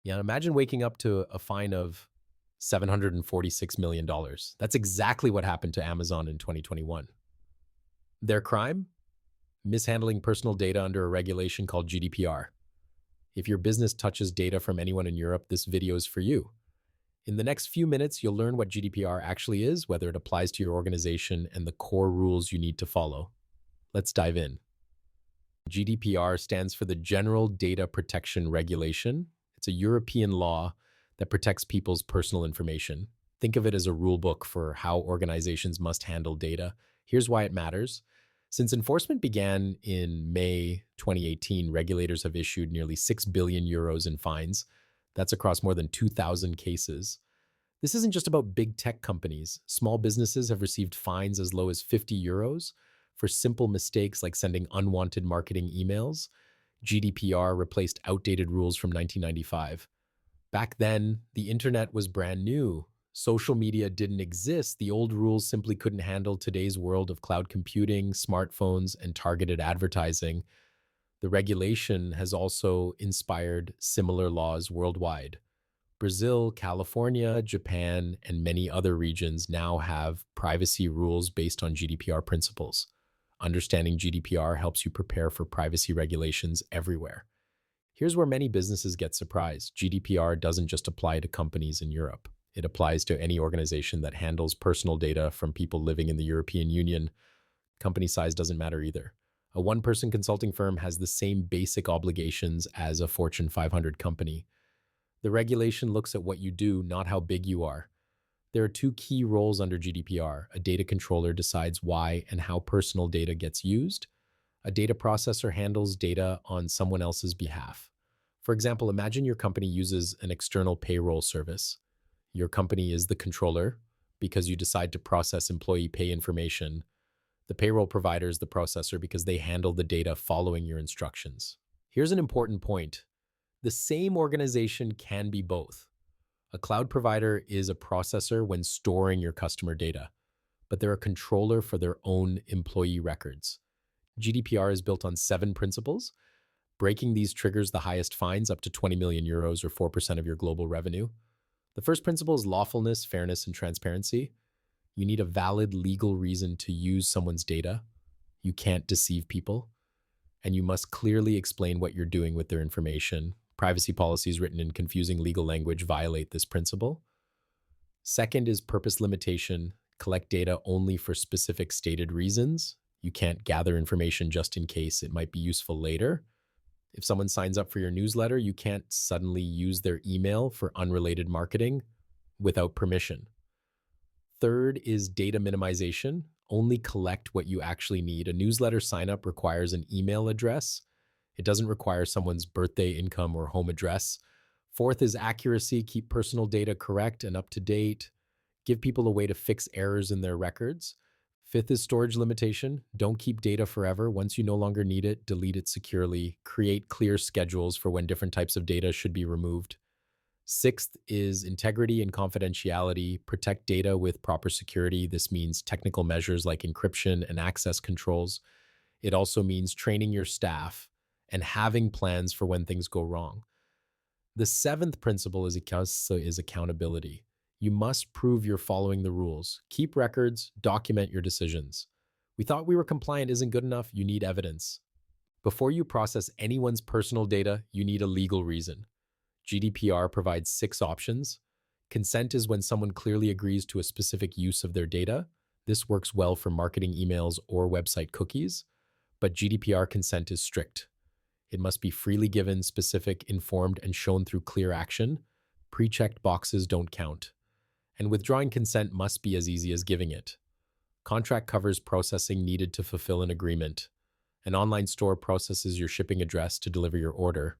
Yeah, imagine waking up to a fine of $746 million. That's exactly what happened to Amazon in 2021. Their crime? Mishandling personal data under a regulation called GDPR. If your business touches data from anyone in Europe, this video is for you. In the next few minutes, you'll learn what GDPR actually is, whether it applies to your organization, and the core rules you need to follow. Let's dive in. GDPR stands for the General Data Protection Regulation. It's a European law that protects people's personal information. Think of it as a rule book for how organizations must handle data. Here's why it matters. Since enforcement began in May 2018, regulators have issued nearly 6 billion euros in fines. That's across more than 2,000 cases. This isn't just about big tech companies. Small businesses have received fines as low as 50 euros for simple mistakes like sending unwanted marketing emails. GDPR replaced outdated rules from 1995. Back then, the internet was brand new. Social media didn't exist. The old rules simply couldn't handle today's world of cloud computing, smartphones, and targeted advertising. The regulation has also inspired similar laws worldwide. Brazil, California, Japan, and many other regions now have privacy rules based on GDPR principles. Understanding GDPR helps you prepare for privacy regulations everywhere. Here's where many businesses get surprised. GDPR doesn't just apply to companies in Europe. It applies to any organization that handles personal data from people living in the European Union. Company size doesn't matter either. A one-person consulting firm has the same basic obligations as a Fortune 500 company. The regulation looks at what you do, not how big you are. There are two key roles under GDPR. A data controller decides why and how personal data gets used. A data processor handles data on someone else's behalf. For example, imagine your company uses an external payroll service. Your company is the controller because you decide to process employee pay information. The payroll provider is the processor because they handle the data following your instructions. Here's an important point. The same organization can be both. A cloud provider is a processor when storing your customer data, but they're a controller for their own employee records. GDPR is built on 7 principles. Breaking these triggers the highest fines, up to 20 million euros or 4% of your global revenue. The first principle is lawfulness, fairness, and transparency. You need a valid legal reason to use someone's data. You can't deceive people. And you must clearly explain what you're doing with their information. Privacy policies written in confusing legal language violate this principle. Second is purpose limitation. Collect data only for specific stated reasons. You can't gather information just in case it might be useful later. If someone signs up for your newsletter, you can't suddenly use their email for unrelated marketing without permission. Third is data minimization. Only collect what you actually need. A newsletter signup requires an email address. It doesn't require someone's birthday, income, or home address. Fourth is accuracy. Keep personal data correct and up to date. Give people a way to fix errors in their records. Fifth is storage limitation. Don't keep data forever. Once you no longer need it, delete it securely. Create clear schedules for when different types of data should be removed. Sixth is integrity and confidentiality. Protect data with proper security. This means technical measures like encryption and access controls. It also means training your staff and having plans for when things go wrong. The seventh principle is accountability. You must prove you're following the rules. Keep records, document your decisions. We thought we were compliant isn't good enough. You need evidence. Before you process anyone's personal data, you need a legal reason. GDPR provides 6 options. Consent is when someone clearly agrees to a specific use of their data. This works well for marketing emails or website cookies, but GDPR consent is strict. It must be freely given, specific, informed, and shown through clear action. Pre-checked boxes don't count. And withdrawing consent must be as easy as giving it. Contract covers processing needed to fulfill an agreement. An online store processes your shipping address to deliver your order.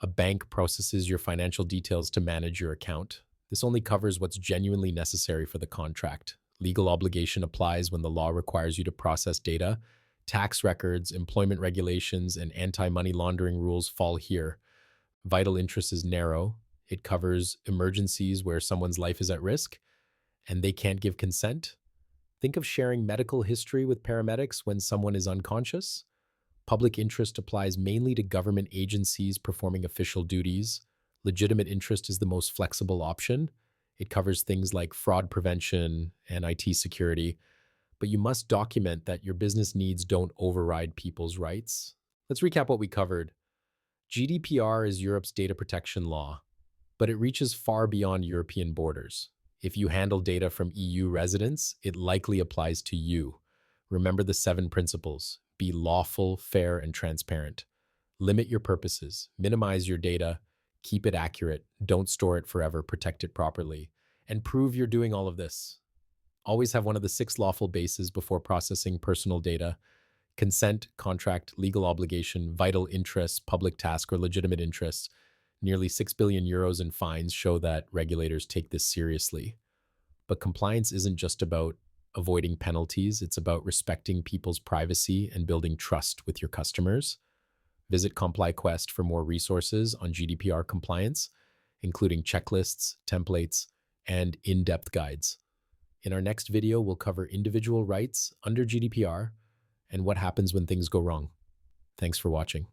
A bank processes your financial details to manage your account. This only covers what's genuinely necessary for the contract. Legal obligation applies when the law requires you to process data. Tax records, employment regulations, and anti-money laundering rules fall here. Vital interest is narrow. It covers emergencies where someone's life is at risk and they can't give consent. Think of sharing medical history with paramedics when someone is unconscious. Public interest applies mainly to government agencies performing official duties. Legitimate interest is the most flexible option. It covers things like fraud prevention and IT security, but you must document that your business needs don't override people's rights. Let's recap what we covered. GDPR is Europe's data protection law, but it reaches far beyond European borders. If you handle data from EU residents, it likely applies to you. Remember the 7 principles. Be lawful, fair, and transparent. Limit your purposes, minimize your data, keep it accurate, don't store it forever, protect it properly, and prove you're doing all of this. Always have one of the 6 lawful bases before processing personal data: consent, contract, legal obligation, vital interests, public task, or legitimate interests. Nearly 6 billion euros in fines show that regulators take this seriously. But compliance isn't just about avoiding penalties, it's about respecting people's privacy and building trust with your customers. Visit CompliQuest for more resources on GDPR compliance, including checklists, templates, and in-depth guides. In our next video, we'll cover individual rights under GDPR and what happens when things go wrong. Thanks for watching.